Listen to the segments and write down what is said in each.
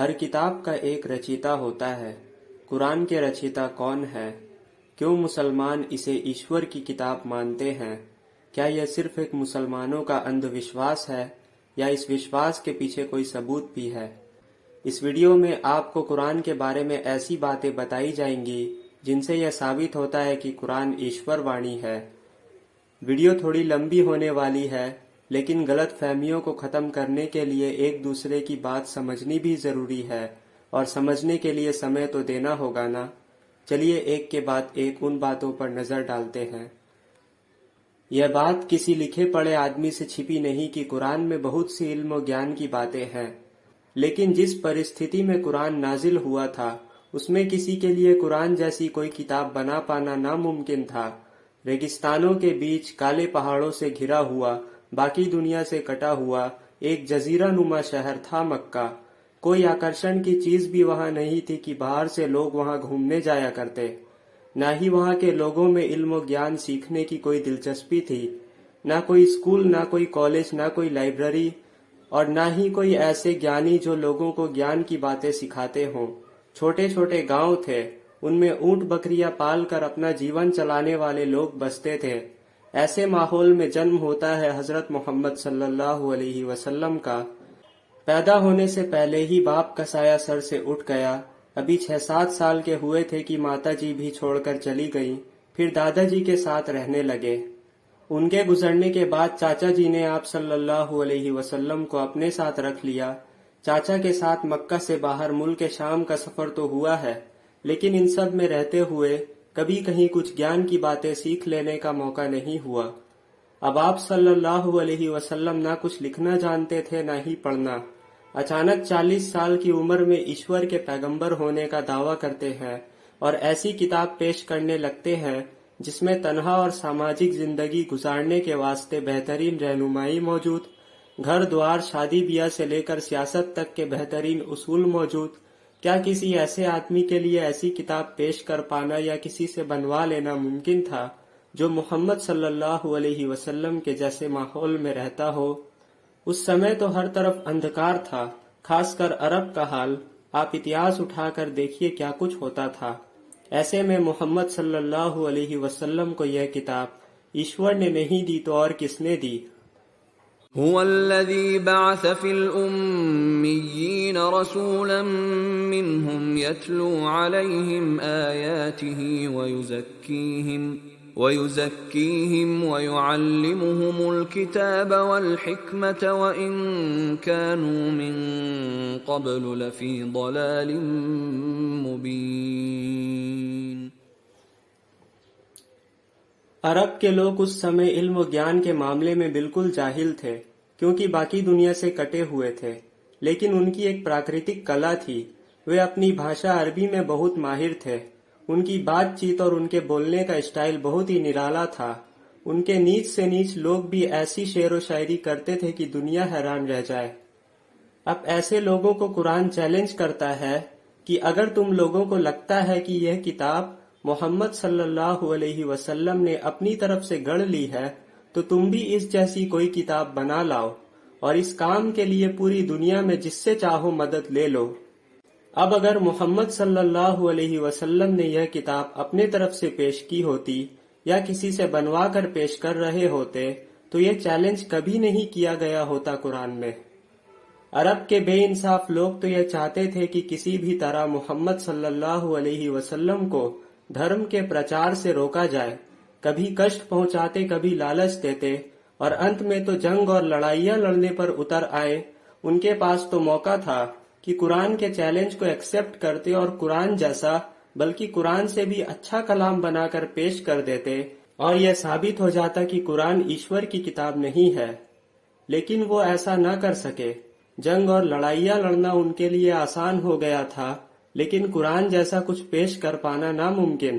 ہر کتاب کا ایک رچیتا ہوتا ہے۔ قرآن کے رچیتا کون ہے؟ کیوں مسلمان اسے ایشور کی کتاب مانتے ہیں؟ کیا یہ صرف ایک مسلمانوں کا اندھ وشواس ہے یا اس وشواس کے پیچھے کوئی ثبوت بھی ہے؟ اس ویڈیو میں آپ کو قرآن کے بارے میں ایسی باتیں بتائی جائیں گی جن سے یہ ثابت ہوتا ہے کہ قرآن ایشور وانی ہے۔ ویڈیو تھوڑی لمبی ہونے والی ہے، لیکن غلط فہمیوں کو ختم کرنے کے لیے ایک دوسرے کی بات سمجھنی بھی ضروری ہے، اور سمجھنے کے لیے سمے تو دینا ہوگا نا۔ چلیے ایک کے بعد ایک ان باتوں پر نظر ڈالتے ہیں۔ یہ بات کسی لکھے پڑھے آدمی سے چھپی نہیں کہ قرآن میں بہت سی علم و گیان کی باتیں ہیں، لیکن جس پرستھتی میں قرآن نازل ہوا تھا اس میں کسی کے لیے قرآن جیسی کوئی کتاب بنا پانا ناممکن تھا۔ ریگستانوں کے بیچ کالے پہاڑوں سے گھرا ہوا، باقی دنیا سے کٹا ہوا ایک جزیرہ نما شہر تھا مکہ۔ کوئی آکرشن کی چیز بھی وہاں نہیں تھی کہ باہر سے لوگ وہاں گھومنے جایا کرتے، نہ ہی وہاں کے لوگوں میں علم و گیان سیکھنے کی کوئی دلچسپی تھی۔ نہ کوئی اسکول، نہ کوئی کالج، نہ کوئی لائبریری، اور نہ ہی کوئی ایسے گیانی جو لوگوں کو گیان کی باتیں سکھاتے ہوں۔ چھوٹے چھوٹے گاؤں تھے، ان میں اونٹ بکریاں پال کر اپنا جیون چلانے والے لوگ بستے تھے۔ ایسے ماحول میں جنم ہوتا ہے حضرت محمد صلی اللہ علیہ وسلم کا۔ پیدا ہونے سے پہلے ہی باپ کا سایہ سر سے اٹھ گیا۔ ابھی 6-7 سال کے ہوئے تھے کہ ماتا جی بھی چھوڑ کر چلی گئیں، پھر دادا جی کے ساتھ رہنے لگے۔ ان کے گزرنے کے بعد چاچا جی نے آپ صلی اللہ علیہ وسلم کو اپنے ساتھ رکھ لیا۔ چاچا کے ساتھ مکہ سے باہر ملک شام کا سفر تو ہوا ہے، لیکن ان سب میں رہتے ہوئے کبھی کہیں کچھ گیان کی باتیں سیکھ لینے کا موقع نہیں ہوا۔ اب آپ صلی اللہ علیہ وسلم نہ کچھ لکھنا جانتے تھے نہ ہی پڑھنا۔ اچانک 40 سال کی عمر میں ایشور کے پیغمبر ہونے کا دعویٰ کرتے ہیں اور ایسی کتاب پیش کرنے لگتے ہیں جس میں تنہا اور سماجک زندگی گزارنے کے واسطے بہترین رہنمائی موجود، گھر دوار، شادی بیاہ سے لے کر سیاست تک کے بہترین اصول موجود۔ کیا کسی ایسے آدمی کے لیے ایسی کتاب پیش کر پانا یا کسی سے بنوا لینا ممکن تھا جو محمد صلی اللہ علیہ وسلم کے جیسے ماحول میں رہتا ہو؟ اس سمے تو ہر طرف اندھکار تھا، خاص کر عرب کا حال آپ اتہاس اٹھا کر دیکھیے کیا کچھ ہوتا تھا۔ ایسے میں محمد صلی اللہ علیہ وسلم کو یہ کتاب ایشور نے نہیں دی تو اور کس نے دی؟ هو الذي بعث في الأميين رسولا منهم يتلو عليهم آياته ويزكيهم ويعلمهم الكتاب والحكمة وإن كانوا من قبل لفي ضلال مبين۔ عرب کے لوگ اس سمے علم و گیان کے معاملے میں بالکل جاہل تھے، کیونکہ باقی دنیا سے کٹے ہوئے تھے، لیکن ان کی ایک پراکرتک کلا تھی۔ وہ اپنی بھاشا عربی میں بہت ماہر تھے۔ ان کی بات چیت اور ان کے بولنے کا اسٹائل بہت ہی نرالا تھا۔ ان کے نیچ سے نیچ لوگ بھی ایسی شعر و شاعری کرتے تھے کہ دنیا حیران رہ جائے۔ اب ایسے لوگوں کو قرآن چیلنج کرتا ہے کہ اگر تم لوگوں کو لگتا ہے کہ یہ کتاب محمد صلی اللہ علیہ وسلم نے اپنی طرف سے گڑھ لی ہے تو تم بھی اس جیسی کوئی کتاب بنا لاؤ، اور اس کام کے لیے پوری دنیا میں جس سے چاہو مدد لے لو۔ اب اگر محمد صلی اللہ علیہ وسلم نے یہ کتاب اپنے طرف سے پیش کی ہوتی یا کسی سے بنوا کر پیش کر رہے ہوتے تو یہ چیلنج کبھی نہیں کیا گیا ہوتا قرآن میں۔ عرب کے بے انصاف لوگ تو یہ چاہتے تھے کہ کسی بھی طرح محمد صلی اللہ علیہ وسلم کو دھرم کے پرچار سے روکا جائے، کبھی کشٹ پہنچاتے، کبھی لالچ دیتے، اور انت میں تو جنگ اور لڑائیاں لڑنے پر اتر آئے۔ ان کے پاس تو موقع تھا کہ قرآن کے چیلنج کو ایکسپٹ کرتے اور قرآن جیسا بلکہ قرآن سے بھی اچھا کلام بنا کر پیش کر دیتے، اور یہ ثابت ہو جاتا کہ قرآن ایشور کی کتاب نہیں ہے۔ لیکن وہ ایسا نہ کر سکے۔ جنگ اور لڑائیاں لڑنا ان کے لیے آسان ہو گیا تھا، لیکن قرآن جیسا کچھ پیش کر پانا ناممکن،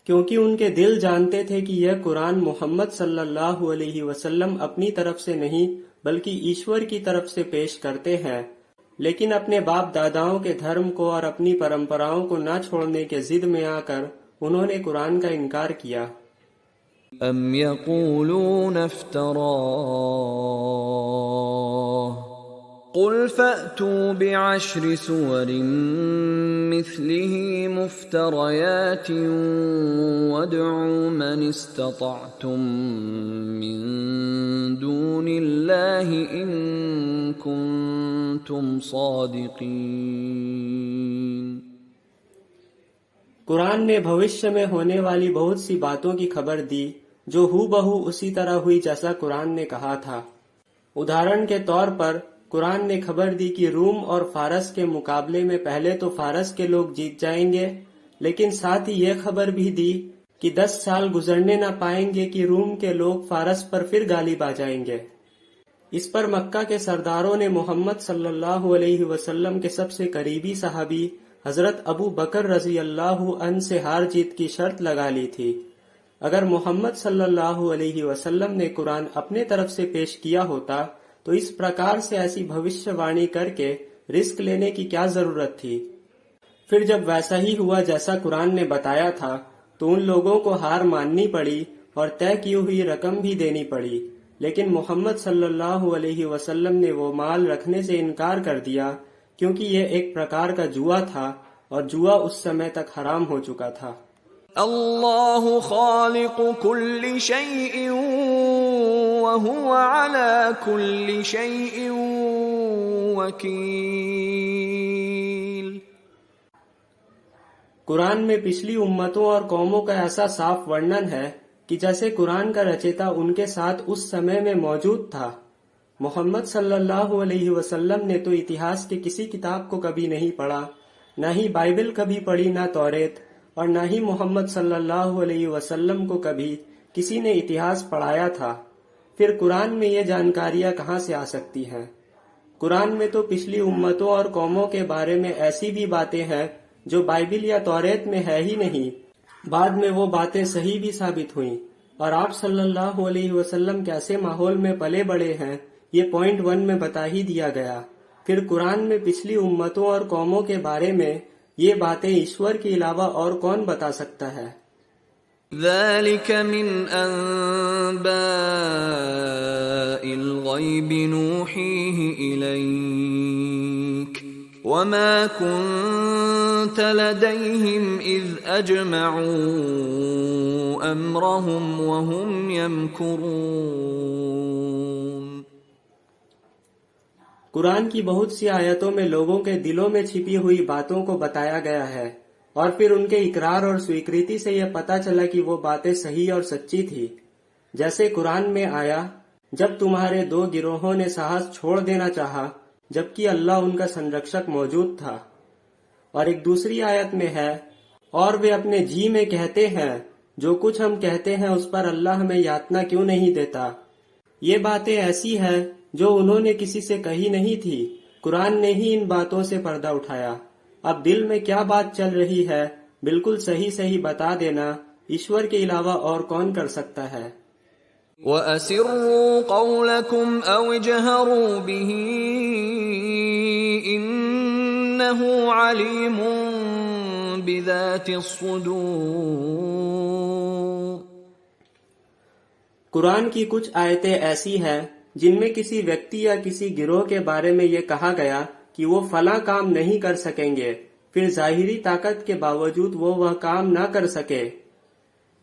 کیونکہ ان کے دل جانتے تھے کہ یہ قرآن محمد صلی اللہ علیہ وسلم اپنی طرف سے نہیں بلکہ ایشور کی طرف سے پیش کرتے ہیں۔ لیکن اپنے باپ داداؤں کے دھرم کو اور اپنی پرمپراؤں کو نہ چھوڑنے کے ضد میں آ کر انہوں نے قرآن کا انکار کیا۔ ام یقولون افتراہ قل فأتوا بعشر سور مثله مفتريات وادعوا من استطعتم من دون الله إن كنتم صادقين۔ قرآن نے بھوشیہ میں ہونے والی بہت سی باتوں کی خبر دی جو ہو بہو اسی طرح ہوئی جیسا قرآن نے کہا تھا۔ ادھارن کے طور پر قرآن نے خبر دی کہ روم اور فارس کے مقابلے میں پہلے تو فارس کے لوگ جیت جائیں گے، لیکن ساتھ ہی یہ خبر بھی دی کہ 10 سال گزرنے نہ پائیں گے کہ روم کے لوگ فارس پر پھر غالب آ جائیں گے۔ اس پر مکہ کے سرداروں نے محمد صلی اللہ علیہ وسلم کے سب سے قریبی صحابی حضرت ابو بکر رضی اللہ عنہ سے ہار جیت کی شرط لگا لی تھی۔ اگر محمد صلی اللہ علیہ وسلم نے قرآن اپنے طرف سے پیش کیا ہوتا تو اس پرکار سے ایسی بھوشیہ وانی کر کے رسک لینے کی کیا ضرورت تھی؟ پھر جب ویسا ہی ہوا جیسا قرآن نے بتایا تھا تو ان لوگوں کو ہار ماننی پڑی اور طے کی ہوئی رقم بھی دینی پڑی، لیکن محمد صلی اللہ علیہ وسلم نے وہ مال رکھنے سے انکار کر دیا کیونکہ یہ ایک پرکار کا جوا تھا اور جوا اس سمے تک حرام ہو چکا تھا۔ اللہ خالق کل شیء وهو على كل شيء وكيل۔ قرآن میں پچھلی امتوں اور قوموں کا ایسا صاف ورنن ہے کہ جیسے قرآن کا رچیتا ان کے ساتھ اس سمے میں موجود تھا۔ محمد صلی اللہ علیہ وسلم نے تو اتہاس کی کسی کتاب کو کبھی نہیں پڑھا، نہ ہی بائبل کبھی پڑھی، نہ توریت، اور نہ ہی محمد صلی اللہ علیہ وسلم کو کبھی کسی نے اتہاس پڑھایا تھا۔ پھر قرآن میں یہ جانکاریاں کہاں سے آ سکتی ہیں؟ قرآن میں تو پچھلی امتوں اور قوموں کے بارے میں ایسی بھی باتیں ہیں جو بائبل یا توریت میں ہے ہی نہیں، بعد میں وہ باتیں صحیح بھی ثابت ہوئیں۔ اور آپ صلی اللہ علیہ وسلم کیسے ماحول میں پلے بڑے ہیں یہ پوائنٹ 1 میں بتا ہی دیا گیا۔ پھر قرآن میں پچھلی امتوں اور قوموں کے بارے میں یہ باتیں ایشور کے علاوہ اور کون بتا سکتا ہے؟ ذلك من انباء الغیب نوحیہ الیک وما كنت لديهم اذ اجمعوا امرهم وهم يمكرون۔ قرآن کی بہت سی آیتوں میں لوگوں کے دلوں میں چھپی ہوئی باتوں کو بتایا گیا ہے، اور پھر ان کے اقرار اور سویکرتی سے یہ پتا چلا کہ وہ باتیں صحیح اور سچی تھی۔ جیسے قرآن میں آیا، جب تمہارے 2 گروہوں نے ساحت چھوڑ دینا چاہا جبکہ اللہ ان کا سنرکشک موجود تھا، اور ایک دوسری آیت میں ہے، اور وہ اپنے جی میں کہتے ہیں جو کچھ ہم کہتے ہیں اس پر اللہ ہمیں یاتنا کیوں نہیں دیتا۔ یہ باتیں ایسی ہیں جو انہوں نے کسی سے کہی نہیں تھی، قرآن نے ہی ان باتوں سے پردہ اٹھایا۔ اب دل میں کیا بات چل رہی ہے بالکل صحیح صحیح بتا دینا ایشور کے علاوہ اور کون کر سکتا ہے؟ وَأَسِرُّوا قَوْلَكُمْ أَوْ اجْهَرُوا بِهِ إِنَّهُ عَلِيمٌ بِذَاتِ الصُّدُورِ۔ قرآن کی کچھ آیتیں ایسی ہیں جن میں کسی ویکتی یا کسی گروہ کے بارے میں یہ کہا گیا کہ وہ فلاں کام نہیں کر سکیں گے، پھر ظاہری طاقت کے باوجود وہ کام نہ کر سکے۔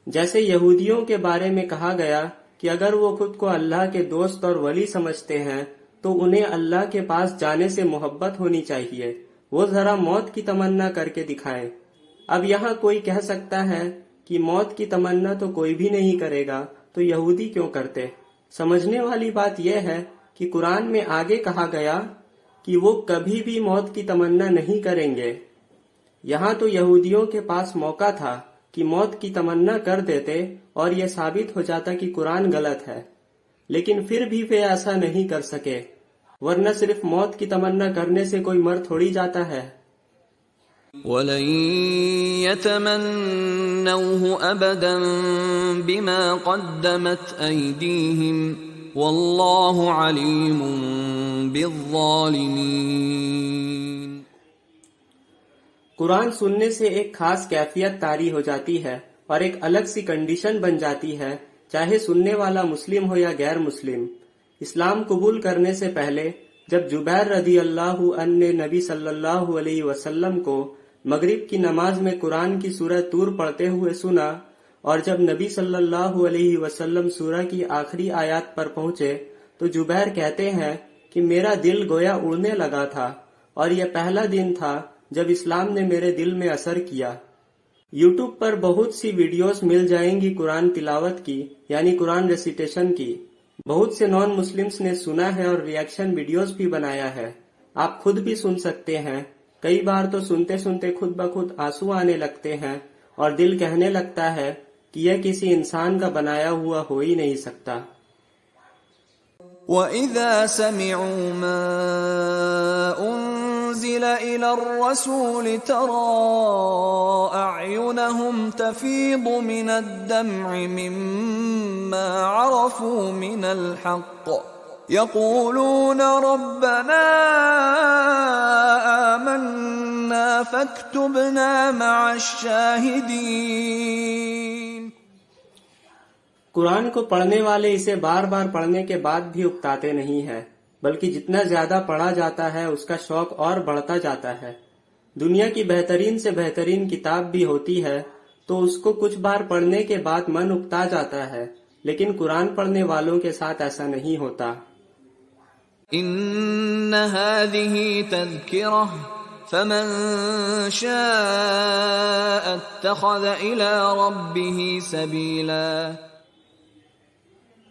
جیسے یہودیوں کے بارے میں کہا گیا کہ اگر وہ خود کو اللہ کے دوست اور ولی سمجھتے ہیں تو انہیں اللہ کے پاس جانے سے محبت ہونی چاہیے، وہ ذرا موت کی تمنا کر کے دکھائیں۔ اب یہاں کوئی کہہ سکتا ہے کہ موت کی تمنا تو کوئی بھی نہیں کرے گا تو یہودی کیوں کرتے؟ سمجھنے والی بات یہ ہے کہ قرآن میں آگے کہا گیا کہ وہ کبھی بھی موت کی تمنا نہیں کریں گے۔ یہاں تو یہودیوں کے پاس موقع تھا کہ موت کی تمنا کر دیتے اور یہ ثابت ہو جاتا کہ قرآن غلط ہے، لیکن پھر بھی وہ ایسا نہیں کر سکے، ورنہ صرف موت کی تمنا کرنے سے کوئی مر تھوڑی جاتا ہے۔ وَلَن يَتَمَنَّوْهُ أَبَدًا بِمَا قَدَّمَتْ أَيْدِيهِمْ وَاللَّهُ عَلِيمٌ بِالظَّالِمِينَ۔ قرآن سننے سے ایک خاص کیفیت طاری ہو جاتی ہے اور ایک الگ سی کنڈیشن بن جاتی ہے، چاہے سننے والا مسلم ہو یا غیر مسلم۔ اسلام قبول کرنے سے پہلے جب جبیر رضی اللہ عنہ نے نبی صلی اللہ علیہ وسلم کو مغرب کی نماز میں قرآن کی سورہ طور پڑھتے ہوئے سنا، اور جب نبی صلی اللہ علیہ وسلم سورہ کی آخری آیات پر پہنچے تو جبیر کہتے ہیں کہ میرا دل گویا اڑنے لگا تھا، اور یہ پہلا دن تھا جب اسلام نے میرے دل میں اثر کیا۔ یوٹیوب پر بہت سی ویڈیوز مل جائیں گی قرآن تلاوت کی، یعنی قرآن ریسیٹیشن کی۔ بہت سے نان مسلمز نے سنا ہے اور ریئیکشن ویڈیوز بھی بنایا ہے، آپ خود بھی سن سکتے ہیں۔ کئی بار تو سنتے سنتے خود بخود آنسو آنے لگتے ہیں اور دل کہنے لگتا ہے کہ یہ کسی انسان کا بنایا ہوا ہو ہی نہیں سکتا۔ وَإِذَا سَمِعُوا مَا أُنزِلَ إِلَى الرَّسُولِ تَرَىٰ أَعْيُنَهُمْ تَفِيضُ مِنَ الدَّمْعِ مِمَّا عَرَفُوا مِنَ الْحَقِّ يَقُولُونَ رَبَّنَا آمَنَّا فَاكْتُبْنَا مَعَ الشَّاهِدِينَ۔ قرآن کو پڑھنے والے اسے بار بار پڑھنے کے بعد بھی اکتاتے نہیں ہیں، بلکہ جتنا زیادہ پڑھا جاتا ہے اس کا شوق اور بڑھتا جاتا ہے۔ دنیا کی بہترین سے بہترین کتاب بھی ہوتی ہے تو اس کو کچھ بار پڑھنے کے بعد من اکتا جاتا ہے، لیکن قرآن پڑھنے والوں کے ساتھ ایسا نہیں ہوتا۔ ان هذه تذکرہ فمن شاء اتخذ الى ربه سبیلا۔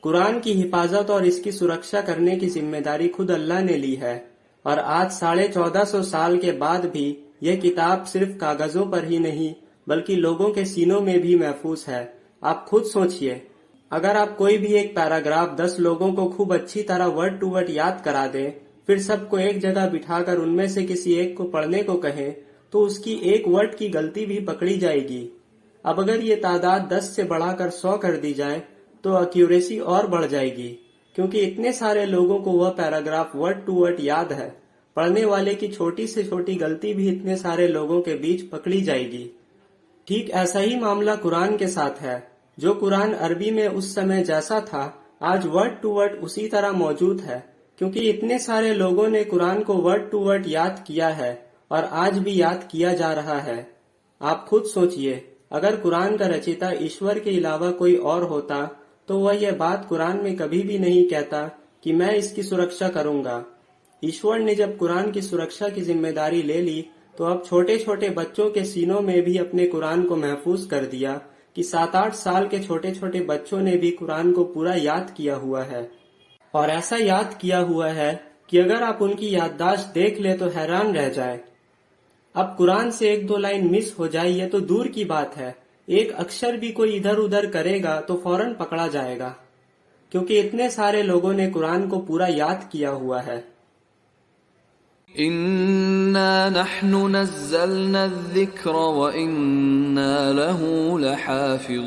قرآن کی حفاظت اور اس کی سرکشا کرنے کی ذمہ داری خود اللہ نے لی ہے، اور آج 1450 سال کے بعد بھی یہ کتاب صرف کاغذوں پر ہی نہیں بلکہ لوگوں کے سینوں میں بھی محفوظ ہے۔ آپ خود سوچئے، اگر آپ کوئی بھی ایک پیراگراف 10 لوگوں کو خوب اچھی طرح ورڈ ٹو ورڈ یاد کرا دیں، پھر سب کو ایک جگہ بٹھا کر ان میں سے کسی ایک کو پڑھنے کو کہیں تو اس کی ایک ورڈ کی غلطی بھی پکڑی جائے گی۔ اب اگر یہ تعداد 10 سے بڑھا کر 100 کر دی جائے تو ایکیوریسی اور بڑھ جائے گی، کیونکہ اتنے سارے لوگوں کو وہ پیراگراف ورڈ ٹو ورڈ یاد ہے۔ پڑھنے والے کی چھوٹی سے چھوٹی غلطی بھی اتنے سارے لوگوں کے بیچ پکڑی جائے گی۔ ٹھیک ایسا ہی معاملہ قرآن کے ساتھ ہے۔ جو قرآن عربی میں اس سمے جیسا تھا آج ورڈ ٹو ورڈ اسی طرح موجود ہے، کیونکہ اتنے سارے لوگوں نے قرآن کو ورڈ ٹو ورڈ یاد کیا ہے اور آج بھی یاد کیا جا رہا ہے۔ آپ خود سوچئے، اگر قرآن کا رچیتا ایشور کے علاوہ کوئی اور ہوتا تو وہ یہ بات قرآن میں کبھی بھی نہیں کہتا کہ میں اس کی سرکشا کروں گا۔ ایشور نے جب قرآن کی سرکشا کی ذمہ داری لے لی تو اب چھوٹے چھوٹے بچوں کے سینوں میں بھی اپنے قرآن کو محفوظ کر دیا کہ 7-8 سال کے چھوٹے چھوٹے بچوں نے بھی قرآن کو پورا یاد کیا ہوا ہے، اور ایسا یاد کیا ہوا ہے کہ اگر آپ ان کی یادداشت دیکھ لیں تو حیران رہ جائے۔ اب قرآن سے 1-2 لائن مس ہو جائے یہ تو دور کی بات ہے، ایک اکشر بھی کوئی ادھر ادھر کرے گا تو فوراً پکڑا جائے گا، کیونکہ اتنے سارے لوگوں نے قرآن کو پورا یاد کیا ہوا ہے۔ اِنَّا نَحْنُ نَزَّلْنَا الذِّكْرَ وَإِنَّا لَهُ لَحَافِظُونَ۔